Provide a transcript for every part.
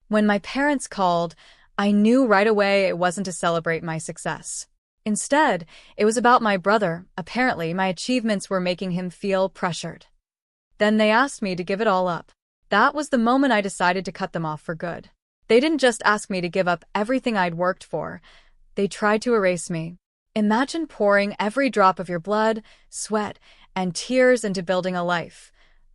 When my parents called, I knew right away it wasn't to celebrate my success. Instead, it was about my brother. Apparently, my achievements were making him feel pressured. Then they asked me to give it all up. That was the moment I decided to cut them off for good. They didn't just ask me to give up everything I'd worked for. They tried to erase me. Imagine pouring every drop of your blood, sweat, and tears into building a life,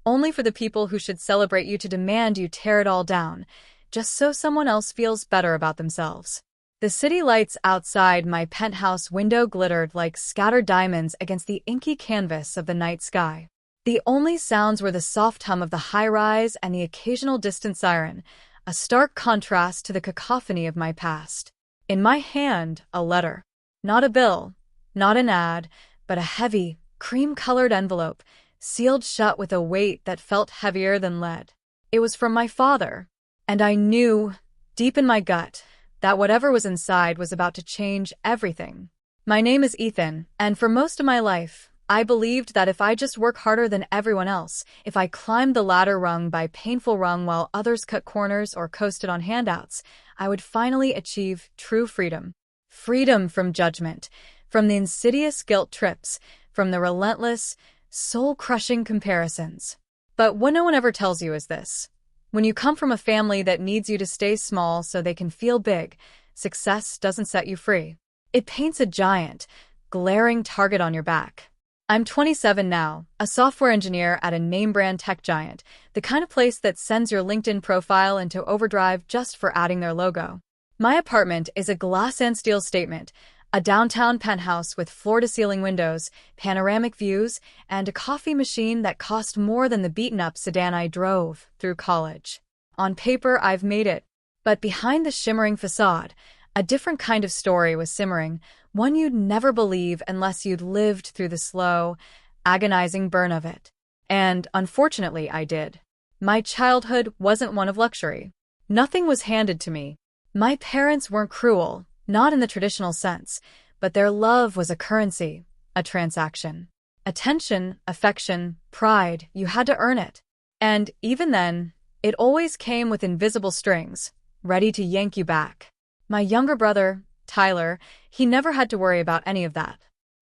only for the people who should celebrate you to demand you tear it all down, just so someone else feels better about themselves. The city lights outside my penthouse window glittered like scattered diamonds against the inky canvas of the night sky. The only sounds were the soft hum of the high-rise and the occasional distant siren, a stark contrast to the cacophony of my past. In my hand, a letter. Not a bill, not an ad, but a heavy, cream-colored envelope, sealed shut with a weight that felt heavier than lead. It was from my father, and I knew, deep in my gut, that whatever was inside was about to change everything. My name is Ethan, and for most of my life, I believed that if I just work harder than everyone else, if I climbed the ladder rung by painful rung while others cut corners or coasted on handouts, I would finally achieve true freedom. Freedom from judgment, from the insidious guilt trips, from the relentless, soul-crushing comparisons. But what no one ever tells you is this. When you come from a family that needs you to stay small so they can feel big, success doesn't set you free. It paints a giant, glaring target on your back. I'm 27 now, a software engineer at a name-brand tech giant, the kind of place that sends your LinkedIn profile into overdrive just for adding their logo. My apartment is a glass and steel statement, a downtown penthouse with floor-to-ceiling windows, panoramic views, and a coffee machine that cost more than the beaten-up sedan I drove through college. On paper, I've made it. But behind the shimmering facade, a different kind of story was simmering, one you'd never believe unless you'd lived through the slow, agonizing burn of it. And, unfortunately, I did. My childhood wasn't one of luxury. Nothing was handed to me. My parents weren't cruel, not in the traditional sense, but their love was a currency, a transaction. Attention, affection, pride, you had to earn it. And even then, it always came with invisible strings, ready to yank you back. My younger brother, Tyler, he never had to worry about any of that.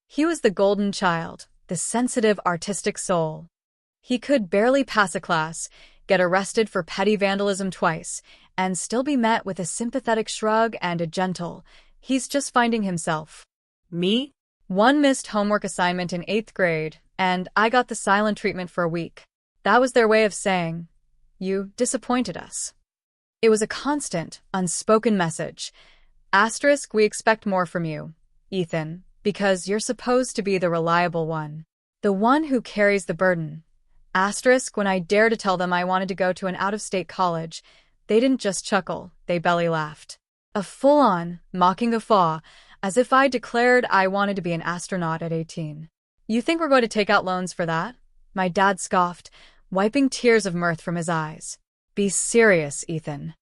He was the golden child, the sensitive artistic soul. He could barely pass a class, get arrested for petty vandalism twice, and still be met with a sympathetic shrug and a gentle, "He's just finding himself." Me? One missed homework assignment in 8th grade, and I got the silent treatment for a week. That was their way of saying, "You disappointed us." It was a constant, unspoken message. Asterisk, we expect more from you, Ethan, because you're supposed to be the reliable one. The one who carries the burden. Asterisk, when I dared to tell them I wanted to go to an out-of-state college, they didn't just chuckle, they belly laughed. A full-on, mocking guffaw, as if I declared I wanted to be an astronaut at 18. You think we're going to take out loans for that? My dad scoffed, wiping tears of mirth from his eyes. Be serious, Ethan.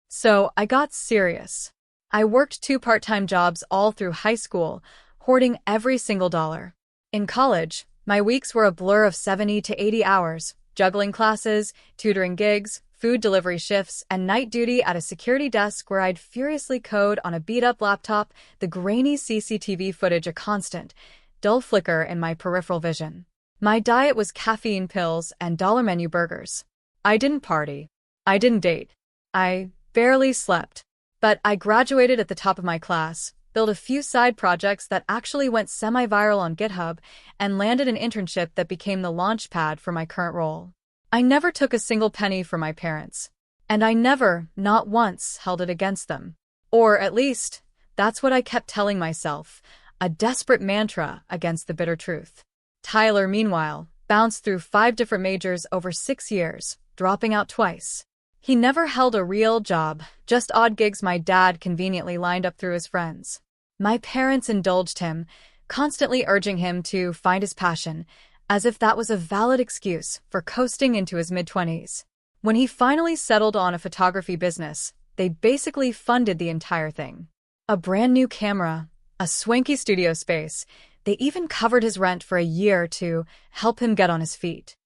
So I got serious. I worked 2 part-time jobs all through high school, hoarding every single dollar. In college, my weeks were a blur of 70 to 80 hours, juggling classes, tutoring gigs, food delivery shifts, and night duty at a security desk where I'd furiously code on a beat-up laptop, the grainy CCTV footage a constant, dull flicker in my peripheral vision. My diet was caffeine pills and dollar menu burgers. I didn't party. I didn't date. I barely slept. But I graduated at the top of my class, built a few side projects that actually went semi-viral on GitHub, and landed an internship that became the launch pad for my current role. I never took a single penny from my parents. And I never, not once, held it against them. Or, at least, that's what I kept telling myself, a desperate mantra against the bitter truth. Tyler, meanwhile, bounced through 5 different majors over 6 years, dropping out twice. He never held a real job, just odd gigs my dad conveniently lined up through his friends. My parents indulged him, constantly urging him to find his passion, as if that was a valid excuse for coasting into his mid-20s. When he finally settled on a photography business, they basically funded the entire thing. A brand new camera, a swanky studio space, they even covered his rent for a year to help him get on his feet.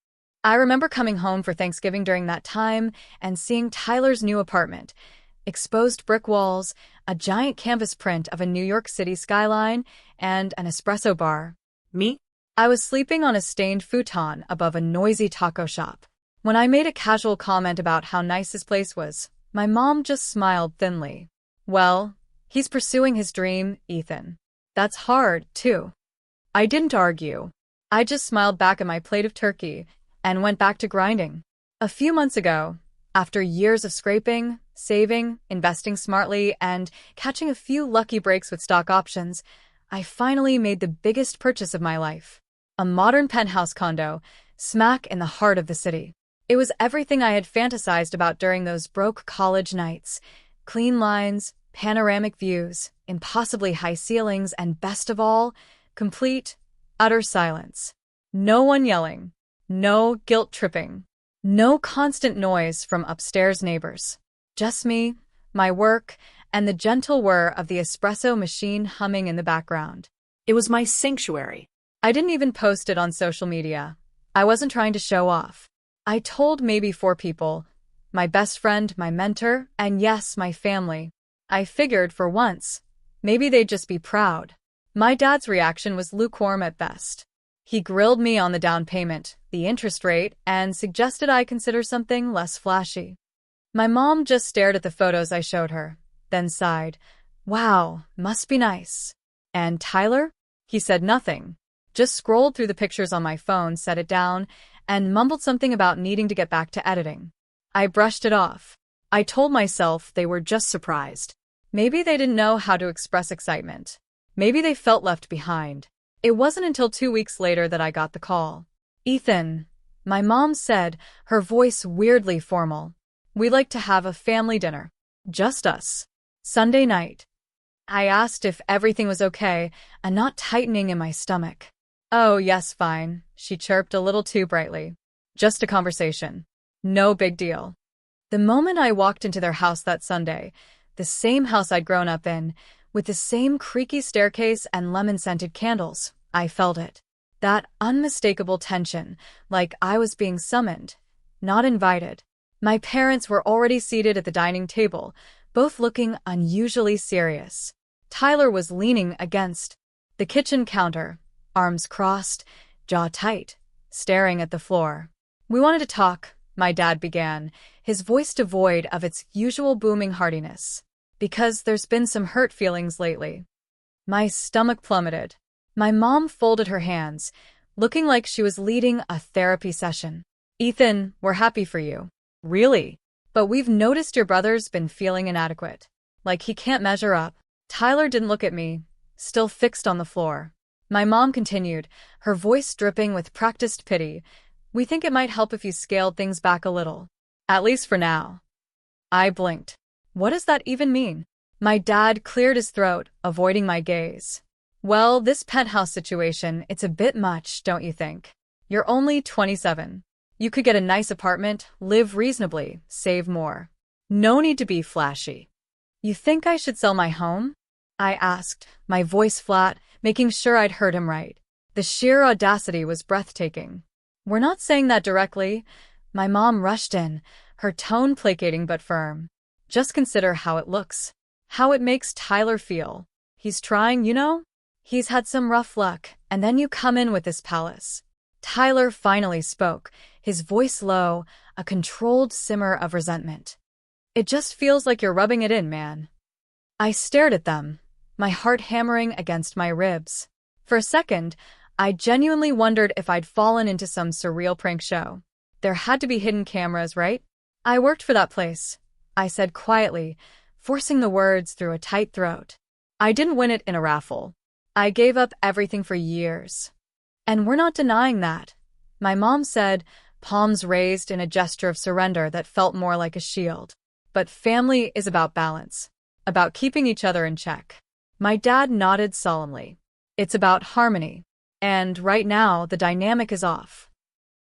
I remember coming home for Thanksgiving during that time and seeing Tyler's new apartment. Exposed brick walls, a giant canvas print of a New York City skyline, and an espresso bar. Me? I was sleeping on a stained futon above a noisy taco shop. When I made a casual comment about how nice his place was, my mom just smiled thinly. Well, he's pursuing his dream, Ethan. That's hard, too. I didn't argue. I just smiled back at my plate of turkey and went back to grinding. A few months ago, after years of scraping, saving, investing smartly, and catching a few lucky breaks with stock options, I finally made the biggest purchase of my life. A modern penthouse condo, smack in the heart of the city. It was everything I had fantasized about during those broke college nights. Clean lines, panoramic views, impossibly high ceilings, and best of all, complete, utter silence. No one yelling. No guilt-tripping. No constant noise from upstairs neighbors. Just me, my work, and the gentle whir of the espresso machine humming in the background. It was my sanctuary. I didn't even post it on social media. I wasn't trying to show off. I told maybe 4 people. My best friend, my mentor, and yes, my family. I figured, for once, maybe they'd just be proud. My dad's reaction was lukewarm at best. He grilled me on the down payment, the interest rate, and suggested I consider something less flashy. My mom just stared at the photos I showed her, then sighed. Wow, must be nice. And Tyler? He said nothing. Just scrolled through the pictures on my phone, set it down, and mumbled something about needing to get back to editing. I brushed it off. I told myself they were just surprised. Maybe they didn't know how to express excitement. Maybe they felt left behind. It wasn't until 2 weeks later that I got the call. Ethan, my mom said, her voice weirdly formal. We'd like to have a family dinner. Just us. Sunday night. I asked if everything was okay, a knot tightening in my stomach. Oh, yes, fine, she chirped a little too brightly. Just a conversation. No big deal. The moment I walked into their house that Sunday, the same house I'd grown up in, with the same creaky staircase and lemon-scented candles, I felt it. That unmistakable tension, like I was being summoned, not invited. My parents were already seated at the dining table, both looking unusually serious. Tyler was leaning against the kitchen counter, arms crossed, jaw tight, staring at the floor. We wanted to talk, my dad began, his voice devoid of its usual booming heartiness. Because there's been some hurt feelings lately. My stomach plummeted. My mom folded her hands, looking like she was leading a therapy session. Ethan, we're happy for you. Really? But we've noticed your brother's been feeling inadequate. Like he can't measure up. Tyler didn't look at me, still fixed on the floor. My mom continued, her voice dripping with practiced pity. We think it might help if you scaled things back a little. At least for now. I blinked. What does that even mean? My dad cleared his throat, avoiding my gaze. Well, this penthouse situation, it's a bit much, don't you think? You're only 27. You could get a nice apartment, live reasonably, save more. No need to be flashy. You think I should sell my home? I asked, my voice flat, making sure I'd heard him right. The sheer audacity was breathtaking. We're not saying that directly. My mom rushed in, her tone placating but firm. Just consider how it looks. How it makes Tyler feel. He's trying, you know? He's had some rough luck, and then you come in with this palace. Tyler finally spoke, his voice low, a controlled simmer of resentment. It just feels like you're rubbing it in, man. I stared at them, my heart hammering against my ribs. For a second, I genuinely wondered if I'd fallen into some surreal prank show. There had to be hidden cameras, right? I worked for that place, I said quietly, forcing the words through a tight throat. I didn't win it in a raffle. I gave up everything for years. And we're not denying that, my mom said, palms raised in a gesture of surrender that felt more like a shield. But family is about balance, about keeping each other in check. My dad nodded solemnly. It's about harmony. And right now, the dynamic is off.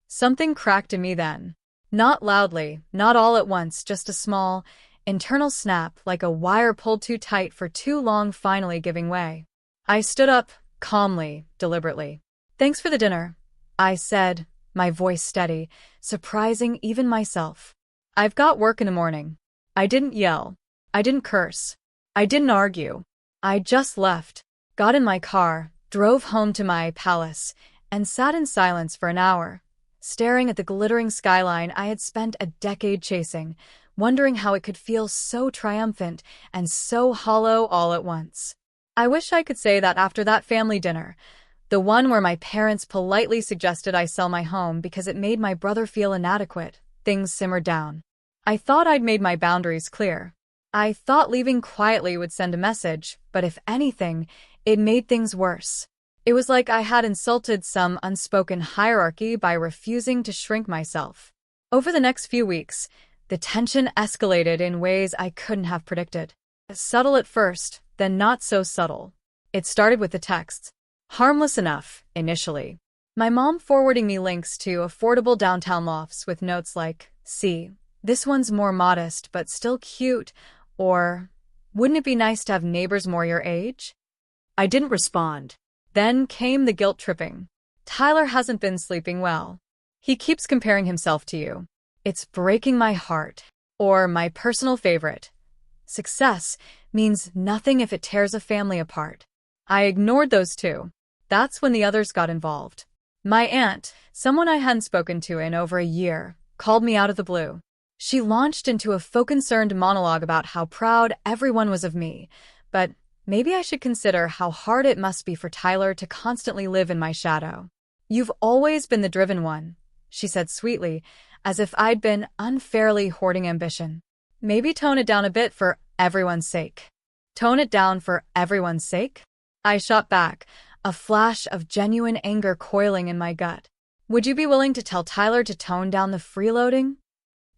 Something cracked in me then. Not loudly, not all at once, just a small, internal snap like a wire pulled too tight for too long finally giving way. I stood up, calmly, deliberately. Thanks for the dinner, I said, my voice steady, surprising even myself. "I've got work in the morning." I didn't yell. I didn't curse. I didn't argue. I just left, got in my car, drove home to my palace, and sat in silence for an hour, staring at the glittering skyline I had spent a decade chasing, wondering how it could feel so triumphant and so hollow all at once. I wish I could say that after that family dinner, the one where my parents politely suggested I sell my home because it made my brother feel inadequate, things simmered down. I thought I'd made my boundaries clear. I thought leaving quietly would send a message, but if anything, it made things worse. It was like I had insulted some unspoken hierarchy by refusing to shrink myself. Over the next few weeks, the tension escalated in ways I couldn't have predicted. Subtle at first, then not so subtle. It started with the texts. Harmless enough, initially. My mom forwarding me links to affordable downtown lofts with notes like, "See, this one's more modest but still cute," or, "Wouldn't it be nice to have neighbors more your age?" I didn't respond. Then came the guilt tripping. "Tyler hasn't been sleeping well. He keeps comparing himself to you. It's breaking my heart." Or my personal favorite, "Success means nothing if it tears a family apart." I ignored those two. That's when the others got involved. My aunt, someone I hadn't spoken to in over a year, called me out of the blue. She launched into a faux-concerned monologue about how proud everyone was of me, but maybe I should consider how hard it must be for Tyler to constantly live in my shadow. "You've always been the driven one," she said sweetly, as if I'd been unfairly hoarding ambition. "Maybe tone it down a bit for everyone's sake." Tone it down for everyone's sake? I shot back, a flash of genuine anger coiling in my gut. "Would you be willing to tell Tyler to tone down the freeloading?"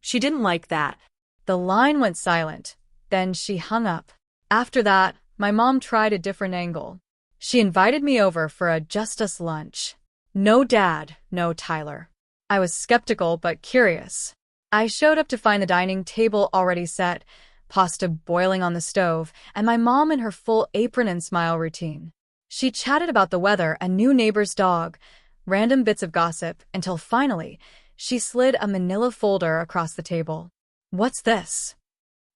She didn't like that. The line went silent. Then she hung up. After that, my mom tried a different angle. She invited me over for a just us lunch. No dad, no Tyler. I was skeptical but curious. I showed up to find the dining table already set, pasta boiling on the stove, and my mom in her full apron and smile routine. She chatted about the weather, a new neighbor's dog, random bits of gossip, until finally, she slid a manila folder across the table. "What's this?"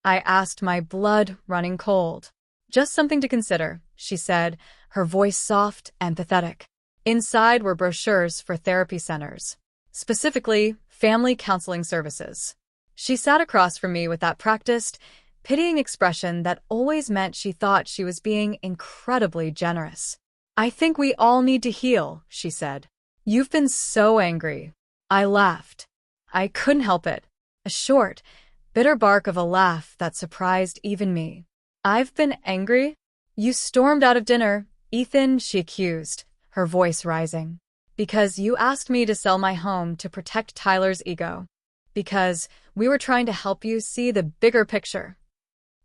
I asked, my blood running cold. "Just something to consider," she said, her voice soft and pathetic. Inside were brochures for therapy centers, specifically family counseling services. She sat across from me with that practiced, pitying expression that always meant she thought she was being incredibly generous. "I think we all need to heal," she said. "You've been so angry." I laughed. I couldn't help it. A short, bitter bark of a laugh that surprised even me. "I've been angry?" "You stormed out of dinner, Ethan," she accused, her voice rising. "Because you asked me to sell my home to protect Tyler's ego. Because we were trying to help you see the bigger picture."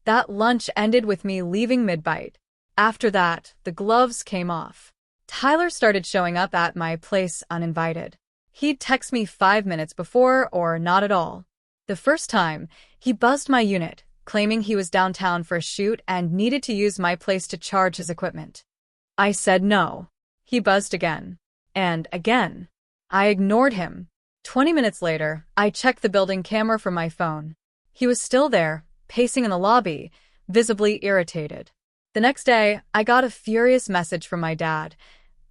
That lunch ended with me leaving mid-bite. After that, the gloves came off. Tyler started showing up at my place uninvited. He'd text me 5 minutes before or not at all. The first time, he buzzed my unit, claiming he was downtown for a shoot and needed to use my place to charge his equipment. I said no. He buzzed again. And again. I ignored him. 20 minutes later, I checked the building camera from my phone. He was still there, pacing in the lobby, visibly irritated. The next day, I got a furious message from my dad.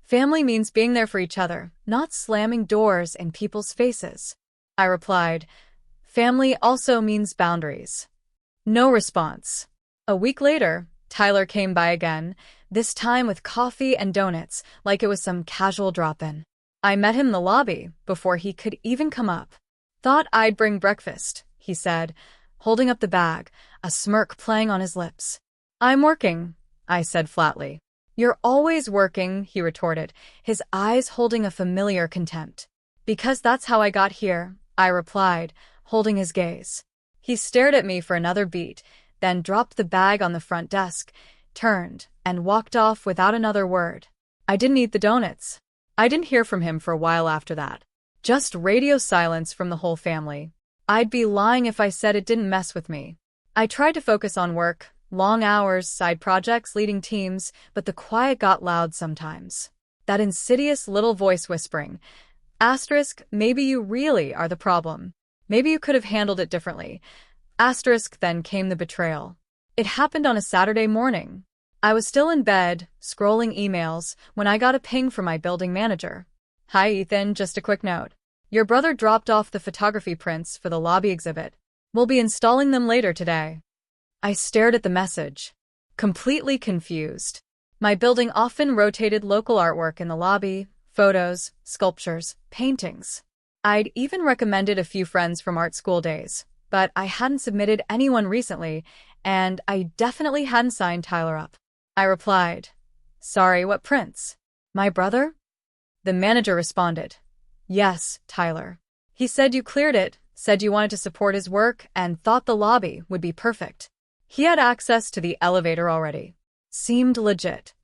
"Family means being there for each other, not slamming doors in people's faces." I replied, "Family also means boundaries." No response. A week later, Tyler came by again, this time with coffee and donuts, like it was some casual drop-in. I met him in the lobby before he could even come up. "Thought I'd bring breakfast," he said, holding up the bag, a smirk playing on his lips. "I'm working," I said flatly. "You're always working," he retorted, his eyes holding a familiar contempt. "Because that's how I got here," I replied, holding his gaze. He stared at me for another beat, then dropped the bag on the front desk, turned, and walked off without another word. I didn't eat the donuts. I didn't hear from him for a while after that. Just radio silence from the whole family. I'd be lying if I said it didn't mess with me. I tried to focus on work, long hours, side projects, leading teams, but the quiet got loud sometimes. That insidious little voice whispering, Asterisk, maybe you really are the problem. Maybe you could have handled it differently. Asterisk, then came the betrayal. It happened on a Saturday morning. I was still in bed, scrolling emails, when I got a ping from my building manager. Hi Ethan, just a quick note. Your brother dropped off the photography prints for the lobby exhibit. We'll be installing them later today. I stared at the message, completely confused. My building often rotated local artwork in the lobby, photos, sculptures, paintings. I'd even recommended a few friends from art school days, but I hadn't submitted anyone recently, and I definitely hadn't signed Tyler up. I replied, Sorry, what prints? My brother? The manager responded, Yes, Tyler. He said you cleared it, said you wanted to support his work, and thought the lobby would be perfect. He had access to the elevator already. Seemed legit.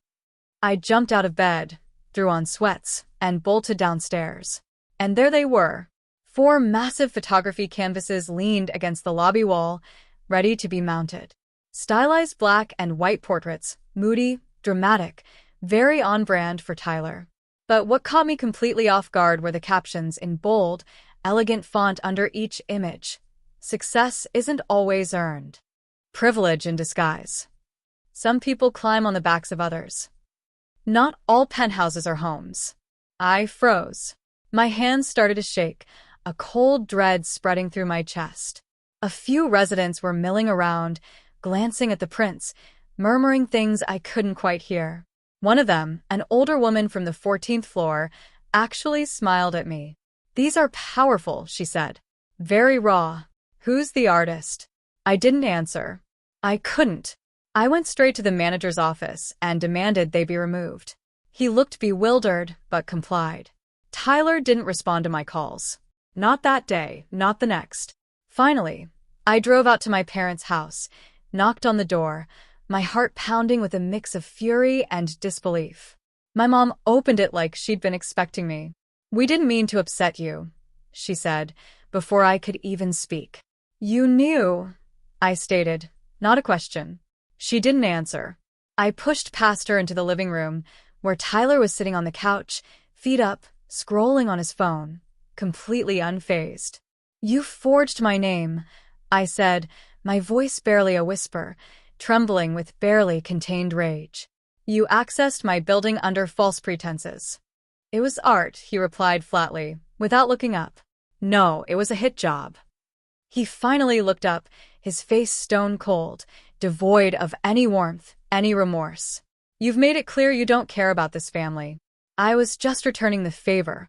I jumped out of bed, threw on sweats, and bolted downstairs. And there they were. 4 massive photography canvases leaned against the lobby wall, ready to be mounted. Stylized black and white portraits, moody, dramatic, very on-brand for Tyler. But what caught me completely off guard were the captions in bold, elegant font under each image. Success isn't always earned. Privilege in disguise. Some people climb on the backs of others. Not all penthouses are homes. I froze. My hands started to shake, a cold dread spreading through my chest. A few residents were milling around, glancing at the prints, murmuring things I couldn't quite hear. One of them, an older woman from the 14th floor, actually smiled at me. These are powerful, she said. Very raw. Who's the artist? I didn't answer. I couldn't. I went straight to the manager's office and demanded they be removed. He looked bewildered, but complied. Tyler didn't respond to my calls. Not that day, not the next. Finally, I drove out to my parents' house, knocked on the door, my heart pounding with a mix of fury and disbelief. My mom opened it like she'd been expecting me. We didn't mean to upset you, she said, before I could even speak. You knew, I stated. Not a question. She didn't answer. I pushed past her into the living room, where Tyler was sitting on the couch, feet up, scrolling on his phone, completely unfazed. You forged my name, I said, my voice barely a whisper, trembling with barely contained rage. You accessed my building under false pretenses. It was art, he replied flatly, without looking up. No, it was a hit job. He finally looked up, his face stone cold, devoid of any warmth, any remorse. You've made it clear you don't care about this family. I was just returning the favor.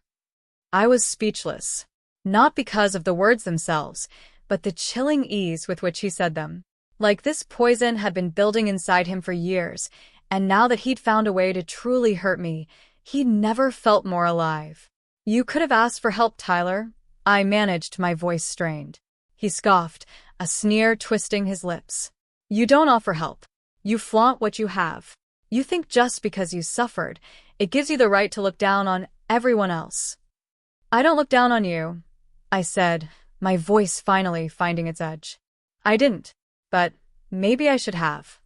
I was speechless. Not because of the words themselves, but the chilling ease with which he said them. Like this poison had been building inside him for years, and now that he'd found a way to truly hurt me, he'd never felt more alive. You could have asked for help, Tyler. I managed, my voice strained. He scoffed, a sneer twisting his lips. You don't offer help. You flaunt what you have. You think just because you suffered, it gives you the right to look down on everyone else. I don't look down on you, I said, my voice finally finding its edge. I didn't, but maybe I should have.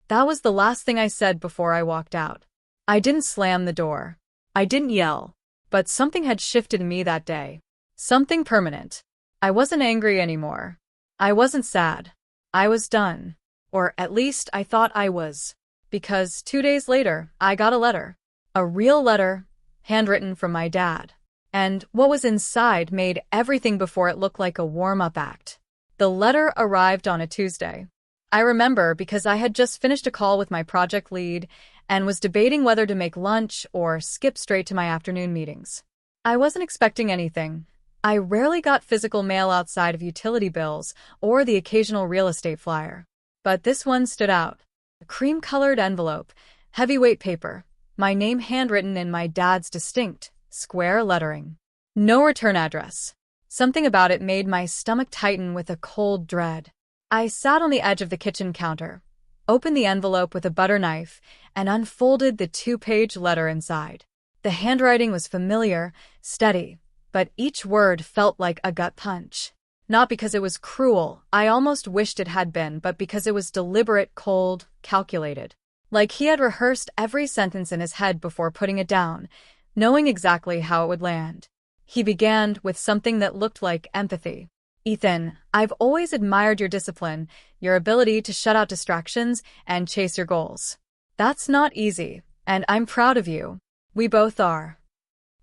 That was the last thing I said before I walked out. I didn't slam the door. I didn't yell, but something had shifted in me that day. Something permanent. I wasn't angry anymore. I wasn't sad. I was done. Or at least I thought I was. Because 2 days later, I got a letter. A real letter, handwritten from my dad. And what was inside made everything before it look like a warm-up act. The letter arrived on a Tuesday. I remember because I had just finished a call with my project lead and was debating whether to make lunch or skip straight to my afternoon meetings. I wasn't expecting anything. I rarely got physical mail outside of utility bills or the occasional real estate flyer. But this one stood out. A cream-colored envelope, heavyweight paper, my name handwritten in my dad's distinct, square lettering. No return address. Something about it made my stomach tighten with a cold dread. I sat on the edge of the kitchen counter, opened the envelope with a butter knife, and unfolded the 2-page letter inside. The handwriting was familiar, steady, but each word felt like a gut punch. Not because it was cruel, I almost wished it had been, but because it was deliberate, cold, calculated. Like he had rehearsed every sentence in his head before putting it down, knowing exactly how it would land. He began with something that looked like empathy. Ethan, I've always admired your discipline, your ability to shut out distractions and chase your goals. That's not easy, and I'm proud of you. We both are.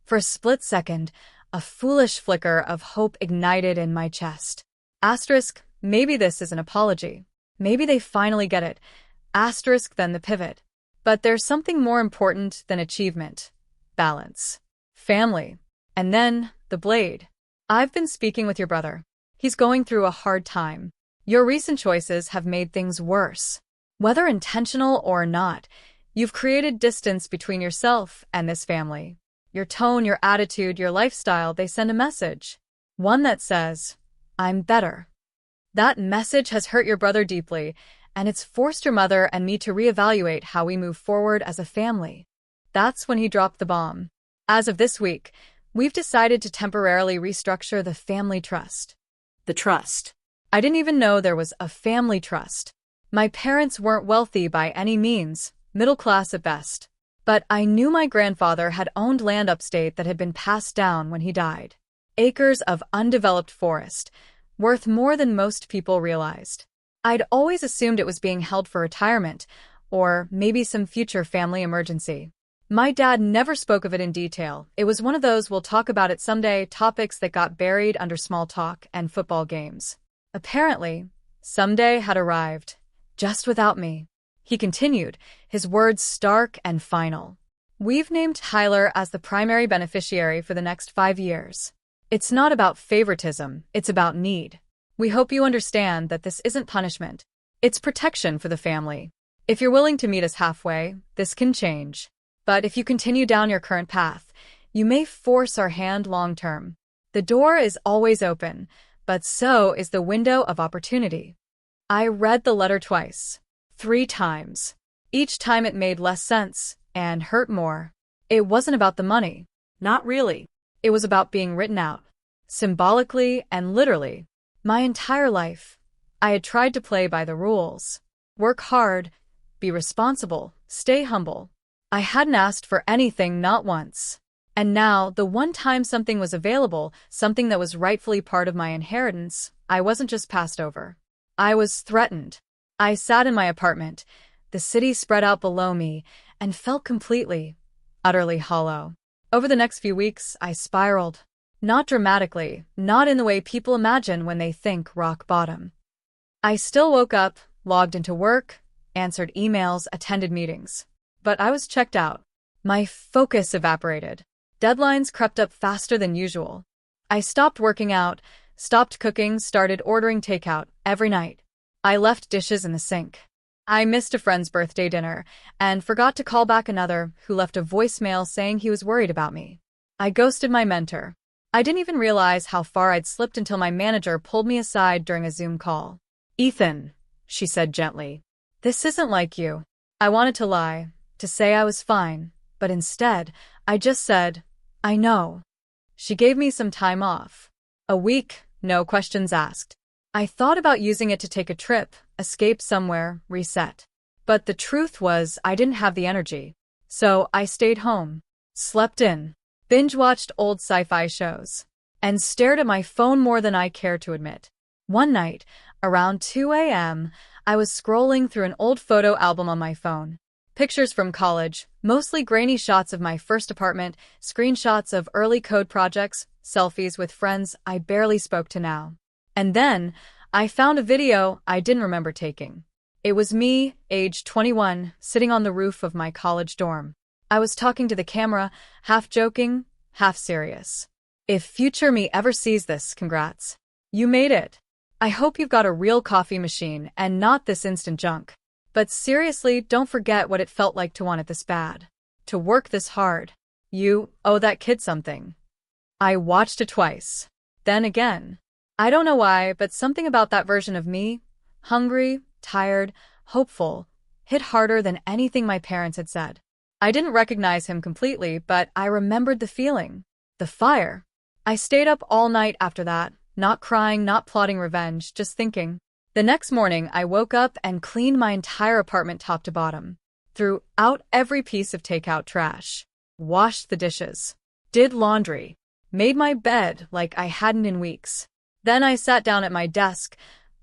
For a split second, a foolish flicker of hope ignited in my chest. Asterisk, maybe this is an apology. Maybe they finally get it. Asterisk, then the pivot. But there's something more important than achievement. Balance. Family. And then, the blade. I've been speaking with your brother. He's going through a hard time. Your recent choices have made things worse. Whether intentional or not, you've created distance between yourself and this family. Your tone, your attitude, your lifestyle, they send a message. One that says, I'm better. That message has hurt your brother deeply, and it's forced your mother and me to reevaluate how we move forward as a family. That's when he dropped the bomb. As of this week, we've decided to temporarily restructure the family trust. The trust. I didn't even know there was a family trust. My parents weren't wealthy by any means, middle class at best. But I knew my grandfather had owned land upstate that had been passed down when he died. Acres of undeveloped forest, worth more than most people realized. I'd always assumed it was being held for retirement, or maybe some future family emergency. My dad never spoke of it in detail. It was one of those we'll talk about it someday topics that got buried under small talk and football games. Apparently, someday had arrived, just without me. He continued, his words stark and final. We've named Tyler as the primary beneficiary for the next 5 years. It's not about favoritism, it's about need. We hope you understand that this isn't punishment. It's protection for the family. If you're willing to meet us halfway, this can change. But if you continue down your current path, you may force our hand long-term. The door is always open, but so is the window of opportunity. I read the letter twice. 3 times. Each time it made less sense and hurt more. It wasn't about the money. Not really. It was about being written out. Symbolically and literally. My entire life, I had tried to play by the rules. Work hard, be responsible, stay humble. I hadn't asked for anything, not once. And now, the one time something was available, something that was rightfully part of my inheritance, I wasn't just passed over. I was threatened. I sat in my apartment, the city spread out below me, and felt completely, utterly hollow. Over the next few weeks, I spiraled. Not dramatically, not in the way people imagine when they think rock bottom. I still woke up, logged into work, answered emails, attended meetings. But I was checked out. My focus evaporated. Deadlines crept up faster than usual. I stopped working out, stopped cooking, started ordering takeout every night. I left dishes in the sink. I missed a friend's birthday dinner and forgot to call back another who left a voicemail saying he was worried about me. I ghosted my mentor. I didn't even realize how far I'd slipped until my manager pulled me aside during a Zoom call. Ethan, she said gently, this isn't like you. I wanted to lie, to say I was fine, but instead, I just said, I know. She gave me some time off. A week, no questions asked. I thought about using it to take a trip, escape somewhere, reset. But the truth was I didn't have the energy. So I stayed home, slept in, binge-watched old sci-fi shows, and stared at my phone more than I care to admit. One night, around 2 a.m., I was scrolling through an old photo album on my phone. Pictures from college, mostly grainy shots of my first apartment, screenshots of early code projects, selfies with friends I barely spoke to now. And then, I found a video I didn't remember taking. It was me, age 21, sitting on the roof of my college dorm. I was talking to the camera, half joking, half serious. If future me ever sees this, congrats. You made it. I hope you've got a real coffee machine and not this instant junk. But seriously, don't forget what it felt like to want it this bad. To work this hard. You owe that kid something. I watched it twice. Then again. I don't know why, but something about that version of me, hungry, tired, hopeful, hit harder than anything my parents had said. I didn't recognize him completely, but I remembered the feeling. The fire. I stayed up all night after that, not crying, not plotting revenge, just thinking. The next morning, I woke up and cleaned my entire apartment top to bottom. Threw out every piece of takeout trash. Washed the dishes. Did laundry. made my bed like I hadn't in weeks. Then I sat down at my desk,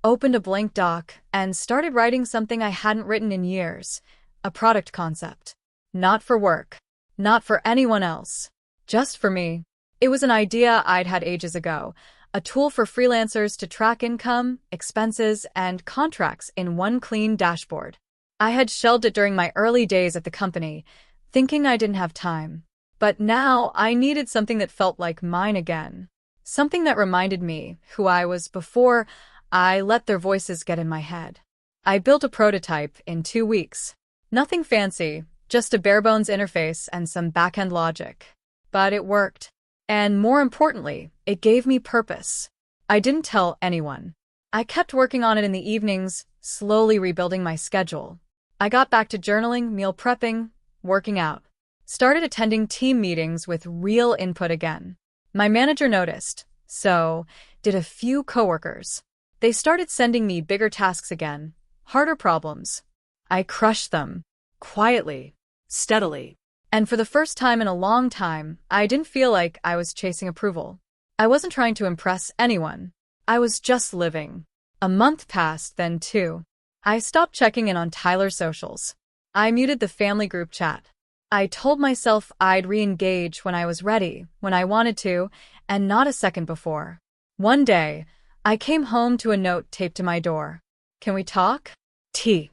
opened a blank doc, and started writing something I hadn't written in years. A product concept. Not for work. Not for anyone else. Just for me. It was an idea I'd had ages ago. A tool for freelancers to track income, expenses, and contracts in one clean dashboard. I had shelved it during my early days at the company, thinking I didn't have time. But now I needed something that felt like mine again. Something that reminded me who I was before I let their voices get in my head. I built a prototype in 2 weeks. Nothing fancy, just a bare-bones interface and some back-end logic. But it worked. And more importantly, it gave me purpose. I didn't tell anyone. I kept working on it in the evenings, slowly rebuilding my schedule. I got back to journaling, meal prepping, working out. Started attending team meetings with real input again. My manager noticed, so did a few coworkers. They started sending me bigger tasks again, harder problems. I crushed them. Quietly. Steadily. And for the first time in a long time, I didn't feel like I was chasing approval. I wasn't trying to impress anyone. I was just living. A month passed, then 2. I stopped checking in on Tyler's socials. I muted the family group chat. I told myself I'd re-engage when I was ready, when I wanted to, and not a second before. One day, I came home to a note taped to my door. Can we talk? T.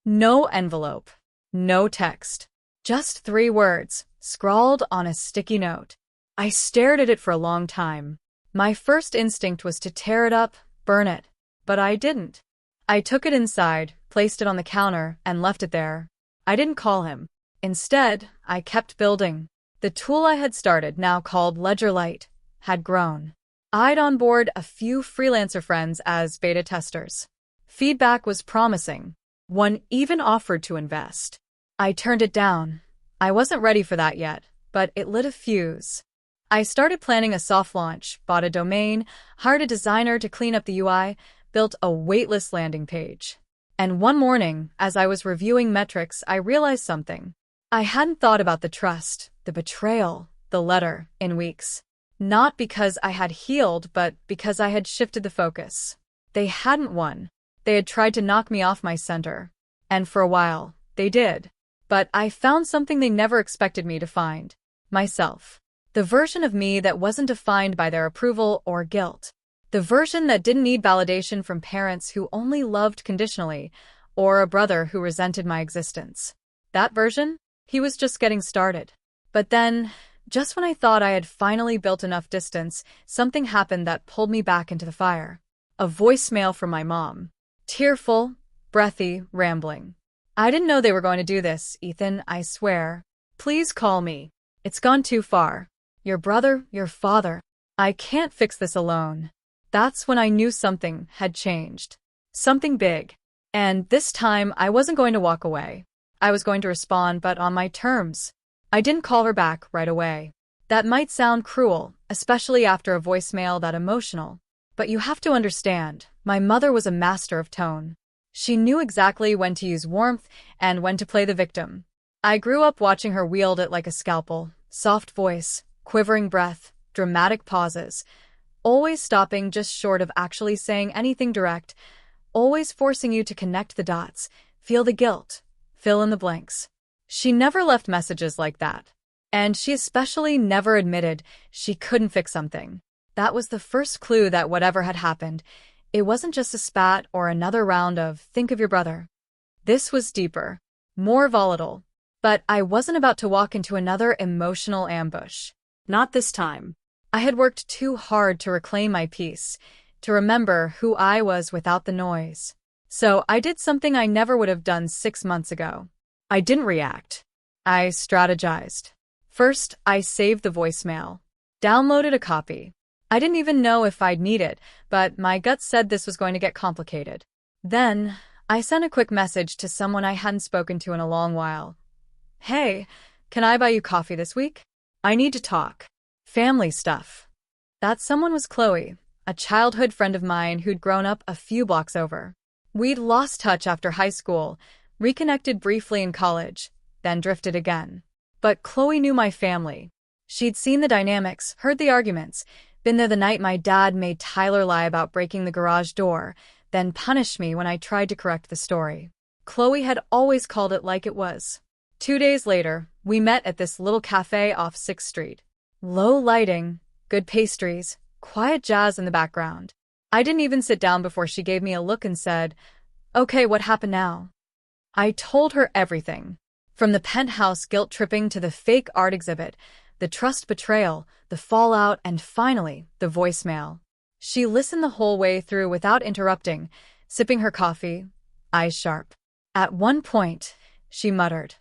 No envelope. No text. Just 3 words, scrawled on a sticky note. I stared at it for a long time. My first instinct was to tear it up, burn it. But I didn't. I took it inside, placed it on the counter, and left it there. I didn't call him. Instead, I kept building. The tool I had started, now called Ledgerlight, had grown. I'd onboard a few freelancer friends as beta testers. Feedback was promising. One even offered to invest. I turned it down. I wasn't ready for that yet, but it lit a fuse. I started planning a soft launch, bought a domain, hired a designer to clean up the UI, built a waitlist landing page. And one morning, as I was reviewing metrics, I realized something. I hadn't thought about the trust, the betrayal, the letter, in weeks. Not because I had healed, but because I had shifted the focus. They hadn't won. They had tried to knock me off my center. And for a while, they did. But I found something they never expected me to find. Myself. The version of me that wasn't defined by their approval or guilt. The version that didn't need validation from parents who only loved conditionally, or a brother who resented my existence. That version? He was just getting started. But then, just when I thought I had finally built enough distance, something happened that pulled me back into the fire. A voicemail from my mom. Tearful, breathy, rambling. I didn't know they were going to do this, Ethan, I swear. Please call me. It's gone too far. Your brother, your father. I can't fix this alone. That's when I knew something had changed. Something big. And this time, I wasn't going to walk away. I was going to respond, but on my terms. I didn't call her back right away. That might sound cruel, especially after a voicemail that emotional. But you have to understand, my mother was a master of tone. She knew exactly when to use warmth and when to play the victim. I grew up watching her wield it like a scalpel. Soft voice, quivering breath, dramatic pauses. Always stopping just short of actually saying anything direct. Always forcing you to connect the dots, feel the guilt, fill in the blanks. She never left messages like that. And she especially never admitted she couldn't fix something. That was the first clue that whatever had happened, it wasn't just a spat or another round of think of your brother. This was deeper, more volatile. But I wasn't about to walk into another emotional ambush. Not this time. I had worked too hard to reclaim my peace, to remember who I was without the noise. So I did something I never would have done 6 months ago. I didn't react. I strategized. First, I saved the voicemail. Downloaded a copy. I didn't even know if I'd need it, but my gut said this was going to get complicated. Then, I sent a quick message to someone I hadn't spoken to in a long while. Hey, can I buy you coffee this week? I need to talk. Family stuff. That someone was Chloe, a childhood friend of mine who'd grown up a few blocks over. We'd lost touch after high school, reconnected briefly in college, then drifted again. But Chloe knew my family. She'd seen the dynamics, heard the arguments, been there the night my dad made Tyler lie about breaking the garage door, then punished me when I tried to correct the story. Chloe had always called it like it was. 2 days later, we met at this little cafe off 6th Street. Low lighting, good pastries, quiet jazz in the background. I didn't even sit down before she gave me a look and said, "Okay, what happened now?" I told her everything. From the penthouse guilt-tripping to the fake art exhibit, the trust betrayal, the fallout, and finally, the voicemail. She listened the whole way through without interrupting, sipping her coffee, eyes sharp. At one point, she muttered,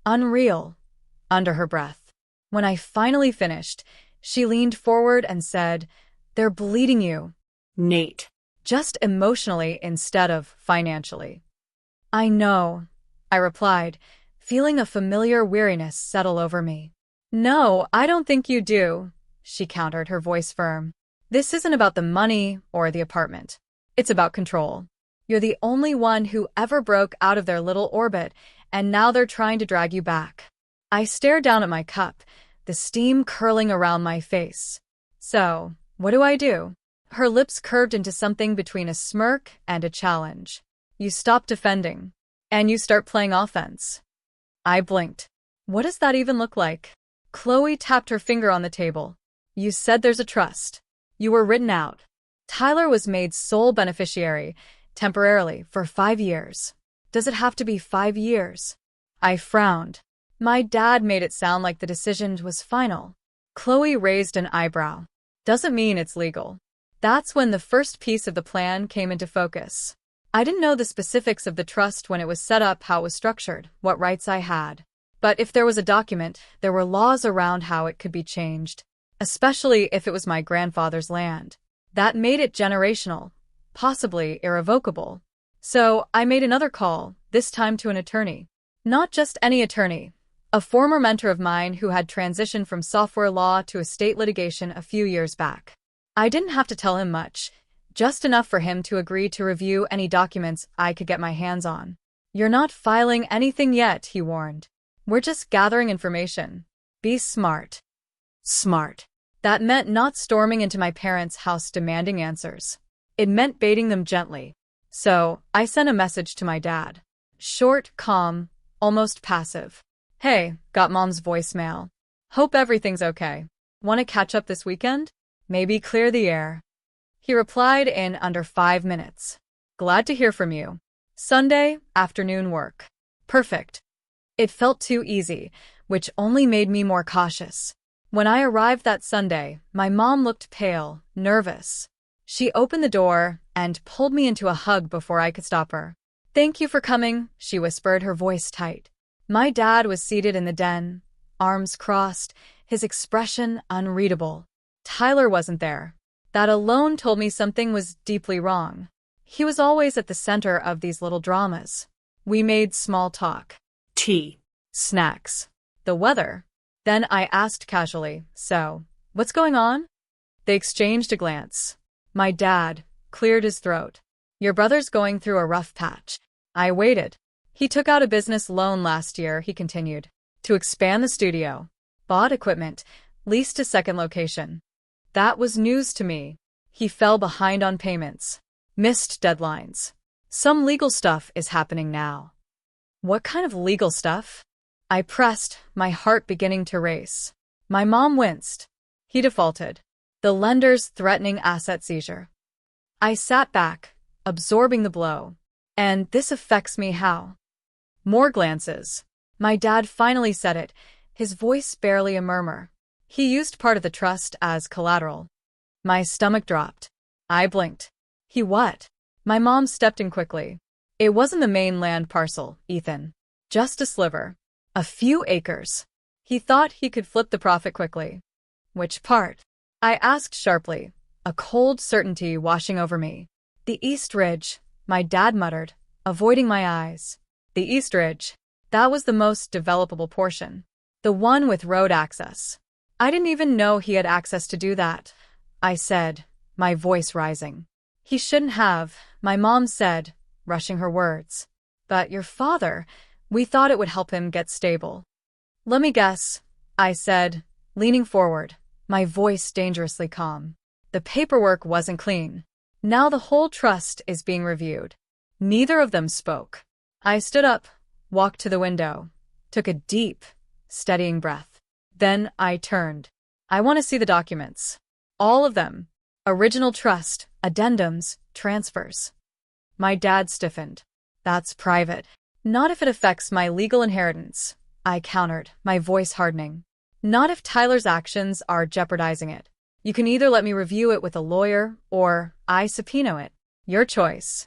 "Unreal," under her breath. When I finally finished, she leaned forward and said, "They're bleeding you." Nate. Just emotionally instead of financially. "I know," I replied, feeling a familiar weariness settle over me. "No, I don't think you do," she countered, her voice firm. "This isn't about the money or the apartment. It's about control. You're the only one who ever broke out of their little orbit, and now they're trying to drag you back." I stared down at my cup, the steam curling around my face. "So, what do I do?" Her lips curved into something between a smirk and a challenge. "You stop defending, and you start playing offense." I blinked. "What does that even look like?" Chloe tapped her finger on the table. "You said there's a trust. You were written out. Tyler was made sole beneficiary, temporarily, for 5 years. Does it have to be 5 years? I frowned. My dad made it sound like the decision was final. Chloe raised an eyebrow. "Doesn't mean it's legal." That's when the first piece of the plan came into focus. I didn't know the specifics of the trust when it was set up, how it was structured, what rights I had. But if there was a document, there were laws around how it could be changed, especially if it was my grandfather's land. That made it generational, possibly irrevocable. So I made another call, this time to an attorney. Not just any attorney. A former mentor of mine who had transitioned from software law to estate litigation a few years back. I didn't have to tell him much, just enough for him to agree to review any documents I could get my hands on. "You're not filing anything yet," he warned. "We're just gathering information. Be smart." Smart. That meant not storming into my parents' house demanding answers. It meant baiting them gently. So, I sent a message to my dad. Short, calm, almost passive. "Hey, got Mom's voicemail. Hope everything's okay. Want to catch up this weekend? Maybe clear the air." He replied in under 5 minutes. "Glad to hear from you. Sunday, afternoon work." Perfect. It felt too easy, which only made me more cautious. When I arrived that Sunday, my mom looked pale, nervous. She opened the door and pulled me into a hug before I could stop her. "Thank you for coming," she whispered, her voice tight. My dad was seated in the den, arms crossed, his expression unreadable. Tyler wasn't there. That alone told me something was deeply wrong. He was always at the center of these little dramas. We made small talk. Tea. Snacks. The weather. Then I asked casually, "So, what's going on?" They exchanged a glance. My dad cleared his throat. "Your brother's going through a rough patch." I waited. "He took out a business loan last year," he continued, "to expand the studio. Bought equipment, leased a second location." That was news to me. He fell behind on payments. Missed deadlines. "Some legal stuff is happening now." "What kind of legal stuff?" I pressed, my heart beginning to race. My mom winced. "He defaulted. The lender's threatening asset seizure." I sat back, absorbing the blow. "And this affects me how?" More glances. My dad finally said it, his voice barely a murmur. "He used part of the trust as collateral." My stomach dropped. I blinked. "He what?" My mom stepped in quickly. "It wasn't the main land parcel, Ethan. Just a sliver. A few acres. He thought he could flip the profit quickly." "Which part?" I asked sharply, a cold certainty washing over me. "The East Ridge," my dad muttered, avoiding my eyes. The East Ridge. That was the most developable portion. The one with road access. I didn't even know he had access to do that, I said, my voice rising. "He shouldn't have," my mom said, rushing her words. "But your father, we thought it would help him get stable." "Let me guess," I said, leaning forward, my voice dangerously calm. The paperwork wasn't clean. Now the whole trust is being reviewed. Neither of them spoke. I stood up, walked to the window, took a deep, steadying breath. Then I turned. I want to see the documents. All of them. Original trust, addendums, transfers. My dad stiffened. That's private. Not if it affects my legal inheritance, I countered, my voice hardening. Not if Tyler's actions are jeopardizing it. You can either let me review it with a lawyer, or I subpoena it. Your choice.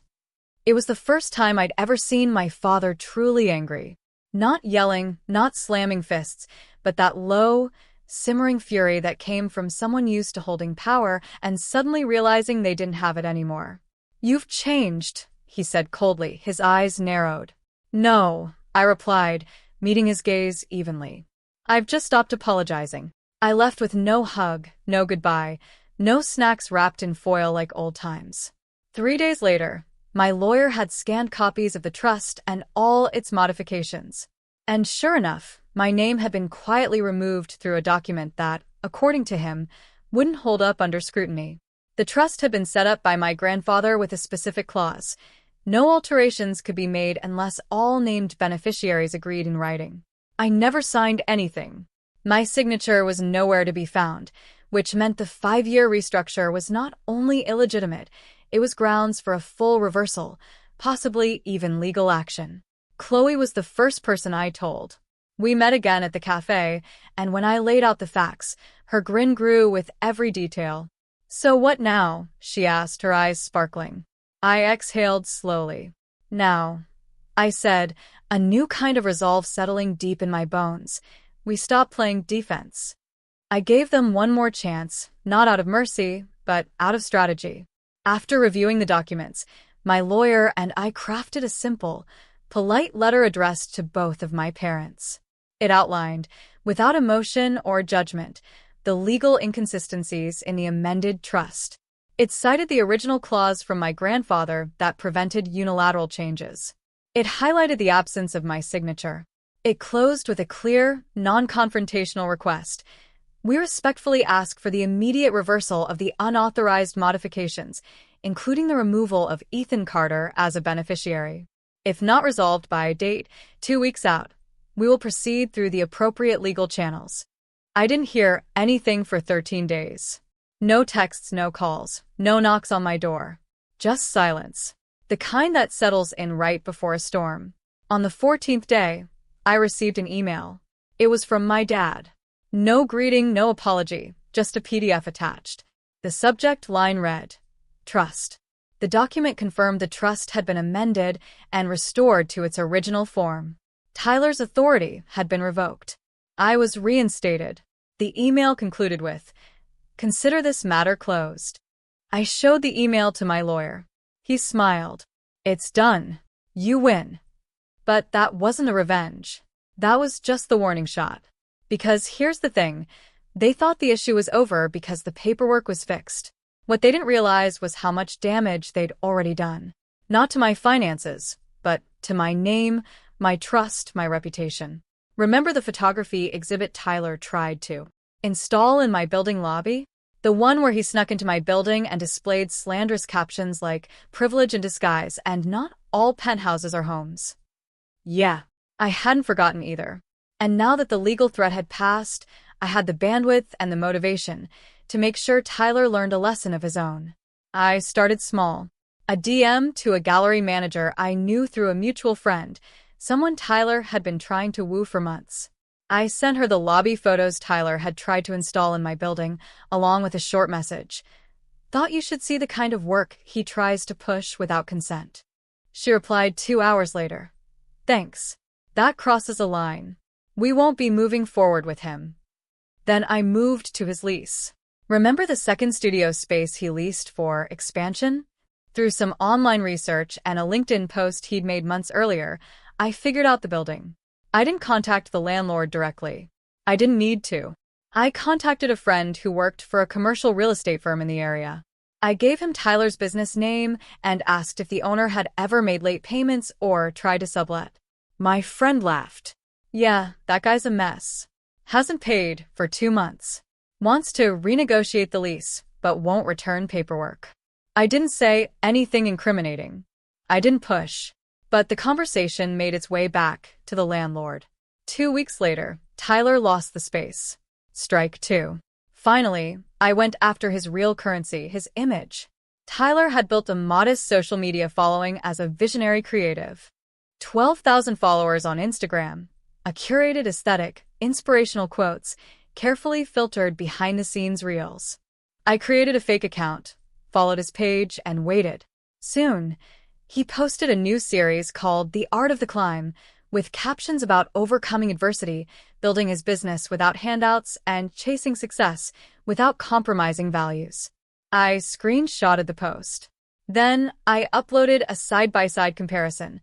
It was the first time I'd ever seen my father truly angry. Not yelling, not slamming fists, but that low, simmering fury that came from someone used to holding power and suddenly realizing they didn't have it anymore. You've changed, he said coldly, his eyes narrowed. No, I replied, meeting his gaze evenly. I've just stopped apologizing. I left with no hug, no goodbye, no snacks wrapped in foil like old times. 3 days later, my lawyer had scanned copies of the trust and all its modifications. And sure enough, my name had been quietly removed through a document that, according to him, wouldn't hold up under scrutiny. The trust had been set up by my grandfather with a specific clause. No alterations could be made unless all named beneficiaries agreed in writing. I never signed anything. My signature was nowhere to be found, which meant the 5-year restructure was not only illegitimate, it was grounds for a full reversal, possibly even legal action. Chloe was the first person I told. We met again at the cafe, and when I laid out the facts, her grin grew with every detail. So what now? She asked, her eyes sparkling. I exhaled slowly. Now, I said, a new kind of resolve settling deep in my bones. We stopped playing defense. I gave them one more chance, not out of mercy, but out of strategy. After reviewing the documents, my lawyer and I crafted a simple, polite letter addressed to both of my parents. It outlined, without emotion or judgment, the legal inconsistencies in the amended trust. It cited the original clause from my grandfather that prevented unilateral changes. It highlighted the absence of my signature. It closed with a clear, non-confrontational request. We respectfully ask for the immediate reversal of the unauthorized modifications, including the removal of Ethan Carter as a beneficiary. If not resolved by a date 2 weeks out, we will proceed through the appropriate legal channels. I didn't hear anything for 13 days. No texts, no calls, no knocks on my door. Just silence. The kind that settles in right before a storm. On the 14th day, I received an email. It was from my dad. No greeting, no apology, just a PDF attached. The subject line read, Trust. The document confirmed the trust had been amended and restored to its original form. Tyler's authority had been revoked. I was reinstated. The email concluded with, Consider this matter closed. I showed the email to my lawyer. He smiled. It's done. You win. But that wasn't a revenge. That was just the warning shot. Because here's the thing, they thought the issue was over because the paperwork was fixed. What they didn't realize was how much damage they'd already done. Not to my finances, but to my name, my trust, my reputation. Remember the photography exhibit Tyler tried to install in my building lobby? The one where he snuck into my building and displayed slanderous captions like privilege in disguise and not all penthouses are homes. Yeah, I hadn't forgotten either. And now that the legal threat had passed, I had the bandwidth and the motivation to make sure Tyler learned a lesson of his own. I started small. A DM to a gallery manager I knew through a mutual friend, someone Tyler had been trying to woo for months. I sent her the lobby photos Tyler had tried to install in my building, along with a short message. Thought you should see the kind of work he tries to push without consent. She replied 2 hours later. Thanks. That crosses a line. We won't be moving forward with him. Then I moved to his lease. Remember the second studio space he leased for expansion? Through some online research and a LinkedIn post he'd made months earlier, I figured out the building. I didn't contact the landlord directly. I didn't need to. I contacted a friend who worked for a commercial real estate firm in the area. I gave him Tyler's business name and asked if the owner had ever made late payments or tried to sublet. My friend laughed. Yeah, that guy's a mess. Hasn't paid for 2 months. Wants to renegotiate the lease, but won't return paperwork. I didn't say anything incriminating. I didn't push. But the conversation made its way back to the landlord. 2 weeks later, Tyler lost the space. Strike two. Finally, I went after his real currency, his image. Tyler had built a modest social media following as a visionary creative. 12,000 followers on Instagram, a curated aesthetic, inspirational quotes, carefully filtered behind-the-scenes reels. I created a fake account, followed his page, and waited. Soon, he posted a new series called The Art of the Climb, with captions about overcoming adversity, building his business without handouts, and chasing success without compromising values. I screenshotted the post. Then I uploaded a side-by-side comparison.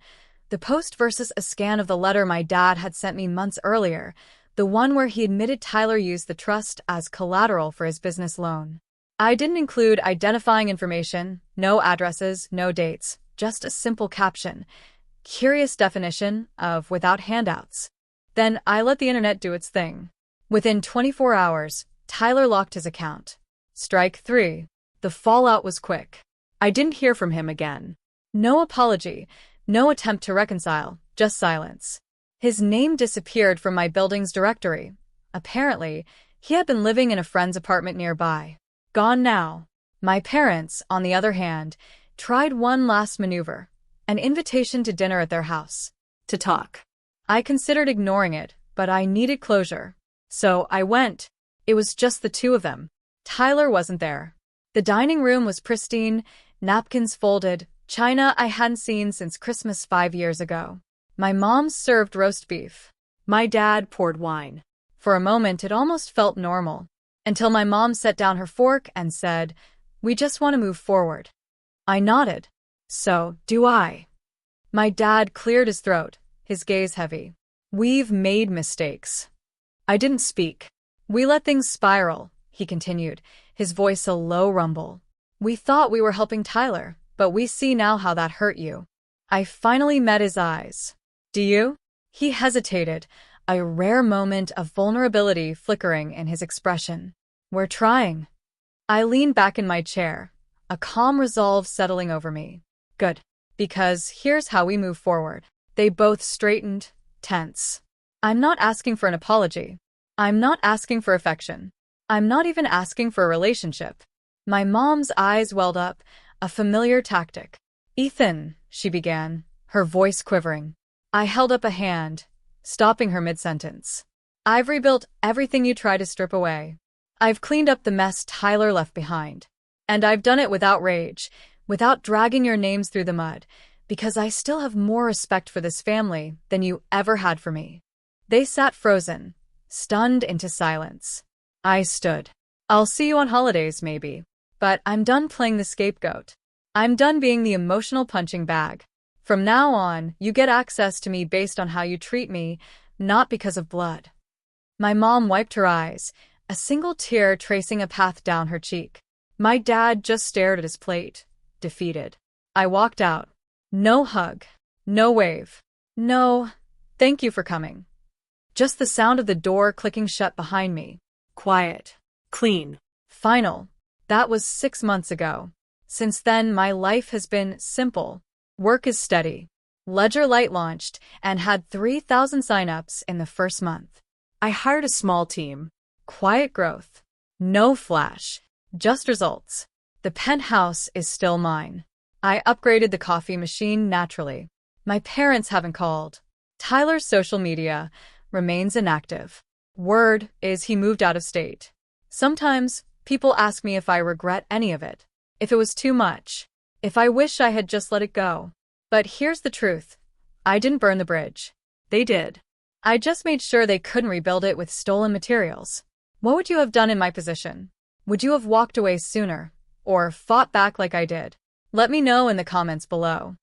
The post versus a scan of the letter my dad had sent me months earlier, the one where he admitted Tyler used the trust as collateral for his business loan. I didn't include identifying information, no addresses, no dates, just a simple caption. Curious definition of without handouts. Then I let the internet do its thing. Within 24 hours, Tyler locked his account. Strike three. The fallout was quick. I didn't hear from him again. No apology, no attempt to reconcile, just silence. His name disappeared from my building's directory. Apparently, he had been living in a friend's apartment nearby. Gone now. My parents, on the other hand, tried one last maneuver. An invitation to dinner at their house. To talk. I considered ignoring it, but I needed closure. So I went. It was just the two of them. Tyler wasn't there. The dining room was pristine, napkins folded, china I hadn't seen since Christmas 5 years ago. My mom served roast beef. My dad poured wine. For a moment, it almost felt normal. Until my mom set down her fork and said, "We just want to move forward." I nodded. "So do I." My dad cleared his throat, his gaze heavy. "We've made mistakes." I didn't speak. "We let things spiral," he continued, his voice a low rumble. "We thought we were helping Tyler, but we see now how that hurt you." I finally met his eyes. "Do you?" He hesitated, a rare moment of vulnerability flickering in his expression. "We're trying." I leaned back in my chair, a calm resolve settling over me. "Good. Because here's how we move forward." They both straightened, tense. "I'm not asking for an apology. I'm not asking for affection. I'm not even asking for a relationship." My mom's eyes welled up, a familiar tactic. "Ethan," she began, her voice quivering. I held up a hand, stopping her mid-sentence. "I've rebuilt everything you tried to strip away. I've cleaned up the mess Tyler left behind. And I've done it without rage, without dragging your names through the mud, because I still have more respect for this family than you ever had for me." They sat frozen, stunned into silence. I stood. "I'll see you on holidays, maybe. But I'm done playing the scapegoat. I'm done being the emotional punching bag. From now on, you get access to me based on how you treat me, not because of blood." My mom wiped her eyes, a single tear tracing a path down her cheek. My dad just stared at his plate, defeated. I walked out. No hug. No wave. No, thank you for coming. Just the sound of the door clicking shut behind me. Quiet. Clean. Final. That was 6 months ago. Since then, my life has been simple. Work is steady. Ledger Light launched and had 3,000 signups in the first month. I hired a small team. Quiet growth. No flash. Just results. The penthouse is still mine. I upgraded the coffee machine naturally. My parents haven't called. Tyler's social media remains inactive. Word is he moved out of state. Sometimes, people ask me if I regret any of it. If it was too much. If I wish I had just let it go. But here's the truth. I didn't burn the bridge. They did. I just made sure they couldn't rebuild it with stolen materials. What would you have done in my position? Would you have walked away sooner? Or fought back like I did? Let me know in the comments below.